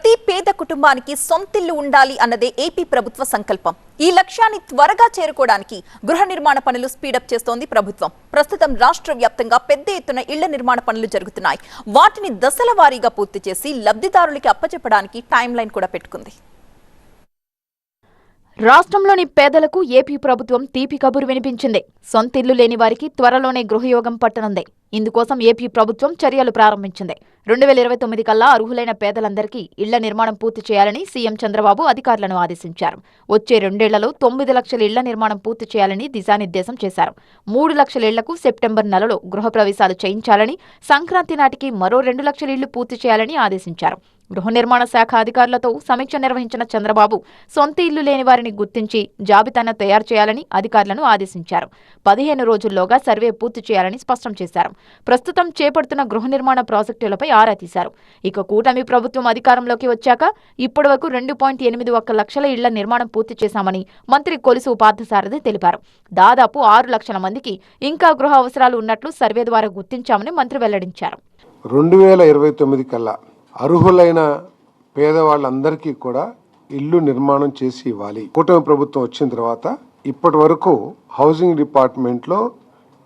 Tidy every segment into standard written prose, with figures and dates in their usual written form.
ప్రతి పేద కుటుంబానికి సొంతిల్లు ఉండాలి అన్నదే ఏపీ ప్రభుత్వ సంకల్పం. ఈ లక్ష్యాన్ని త్వరగా చేరుకోవడానికి గృహ నిర్మాణ పనులు స్పీడప్ చేస్తోంది ప్రభుత్వం. ప్రస్తుతం రాష్ట్ర వ్యాప్తంగా పెద్ద ఎత్తున ఇళ్ల నిర్మాణ పనులు జరుగుతున్నాయి. వాటిని దశల వారీగా పూర్తి చేసి లబ్ధిదారులకి అప్పచెప్పడానికి టైం లైన్ కూడా పెట్టుకుంది. రాష్ట్రంలోని పేదలకు ఏపీ ప్రభుత్వం తీపి కబురు వినిపించింది. సొంతిల్లు లేని వారికి త్వరలోనే గృహయోగం పట్టనుంది. ఇందుకోసం ఏపీ ప్రభుత్వం చర్యలు ప్రారంభించింది. 2029 కల్లా అర్హులైన పేదలందరికీ ఇళ్ల నిర్మాణం పూర్తి చేయాలని సీఎం చంద్రబాబు అధికారులను ఆదేశించారు. వచ్చే 2 ఏళ్లలో 9 లక్షల ఇళ్ల నిర్మాణం పూర్తి చేయాలని దిశానిర్దేశం చేశారు. 3 లక్షల ఇళ్లకు సెప్టెంబర్ నెలలో గృహప్రవేశాలు చేయించాలని, సంక్రాంతి నాటికి మరో 2 లక్షల ఇళ్లు పూర్తి చేయాలని ఆదేశించారు. గృహ నిర్మాణ శాఖ అధికారులతో సమీక్ష నిర్వహించిన చంద్రబాబు సొంత ఇల్లు లేని వారిని గుర్తించి జాబితాను తయారు చేయాలని అధికారులను ఆదేశించారు. 15 రోజుల్లోగా సర్వే పూర్తి చేయాలని స్పష్టం చేశారు. ప్రస్తుతం చేపడుతున్న గృహ నిర్మాణ ప్రాజెక్టులపై ఆరా తీశారు. ఇక కూటమి ప్రభుత్వం అధికారంలోకి వచ్చాక ఇప్పటివరకు 2.81 లక్షల ఇళ్ల నిర్మాణం పూర్తి చేశామని మంత్రి కొలుసు పార్థసారథి తెలిపారు. దాదాపు 6 లక్షల మందికి ఇంకా గృహ అవసరాలు ఉన్నట్లు సర్వే ద్వారా గుర్తించామని మంత్రి వెల్లడించారు. 2029 కల్లా అర్హులైన పేదవాళ్ళందరికీ కూడా ఇల్లు నిర్మాణం చేసి ఇవ్వాలి. కూటమి ప్రభుత్వం వచ్చిన తర్వాత ఇప్పటి వరకు హౌసింగ్ డిపార్ట్మెంట్లో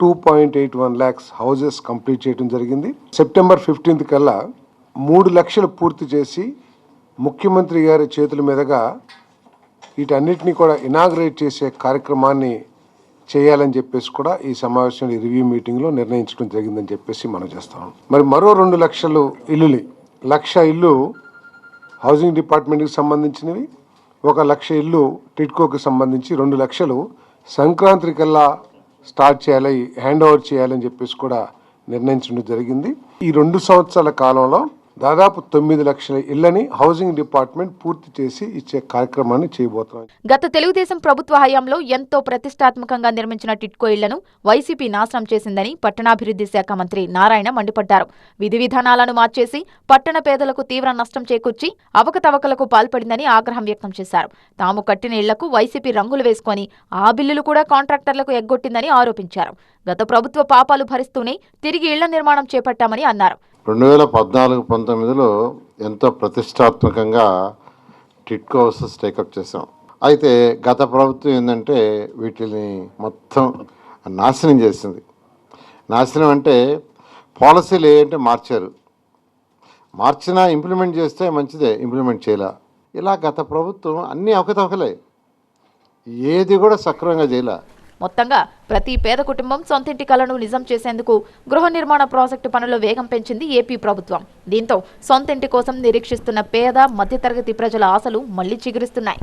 2.81 lakhs హౌజెస్ కంప్లీట్ చేయడం జరిగింది. సెప్టెంబర్ 15th కల్లా 3 లక్షలు పూర్తి చేసి ముఖ్యమంత్రి గారి చేతుల మీదుగా వీటన్నిటిని కూడా ఇనాగ్రేట్ చేసే కార్యక్రమాన్ని చేయాలని చెప్పేసి కూడా ఈ సమావేశంలో రివ్యూ మీటింగ్లో నిర్ణయించడం జరిగిందని చెప్పేసి మనం చేస్తాం. మరి మరో 2 లక్షలు ఇల్లుని 1 లక్ష ఇల్లు హౌసింగ్ డిపార్ట్మెంట్కి సంబంధించినవి, 1 లక్ష ఇల్లు టిడ్కోకి సంబంధించి 2 లక్షలు సంక్రాంతి కల్లా స్టార్ట్ చేయాలి, హ్యాండ్ ఓవర్ చేయాలని చెప్పేసి కూడా నిర్ణయించడం జరిగింది. ఈ 2 సంవత్సరాల కాలంలో దాదాపు 9 లక్షల ఇళ్లని హౌసింగ్ డిపార్ట్మెంట్ పూర్తి చేసి ఇచ్చే కార్యక్రమాన్ని చేయబోతున్నాం. గత తెలుగుదేశం ప్రభుత్వ హయాంలో ఎంతో ప్రతిష్టాత్మకంగా నిర్మించిన టిడ్కో ఇళ్లను వైసీపీ నాశనం చేసిందని పట్టణాభివృద్ధి శాఖ మంత్రి నారాయణ మండిపడ్డారు. విధి విధానాలను మార్చేసి పట్టణ పేదలకు తీవ్ర నష్టం చేకూర్చి అవకతవకలకు పాల్పడిందని ఆగ్రహం వ్యక్తం చేశారు. తాము కట్టిన ఇళ్లకు వైసీపీ రంగులు వేసుకొని ఆ బిల్లులు కూడా కాంట్రాక్టర్లకు ఎగ్గొట్టిందని ఆరోపించారు. గత ప్రభుత్వ పాపాలు భరిస్తూనే తిరిగి ఇళ్ల నిర్మాణం చేపట్టామని అన్నారు. 2014-19లో ఎంతో ప్రతిష్టాత్మకంగా టిడ్కో హౌసెస్ టేకప్ చేసాం. అయితే గత ప్రభుత్వం ఏంటంటే వీటిని మొత్తం నాశనం చేసింది. నాశనం అంటే పాలసీలు ఏంటంటే మార్చినా ఇంప్లిమెంట్ చేస్తే మంచిదే, ఇంప్లిమెంట్ చేయలే. ఇలా గత ప్రభుత్వం అన్ని అవకతవకలే, ఏది కూడా సక్రమంగా చేయలే. మొత్తంగా ప్రతి పేద కుటుంబం సొంతింటి కలను నిజం చేసేందుకు గృహ నిర్మాణ ప్రాజెక్టు పనుల్లో వేగం పెంచింది ఏపీ ప్రభుత్వం. దీంతో సొంతింటి కోసం నిరీక్షిస్తున్న పేద మధ్యతరగతి ప్రజల ఆశలు మళ్లీ చిగురిస్తున్నాయి.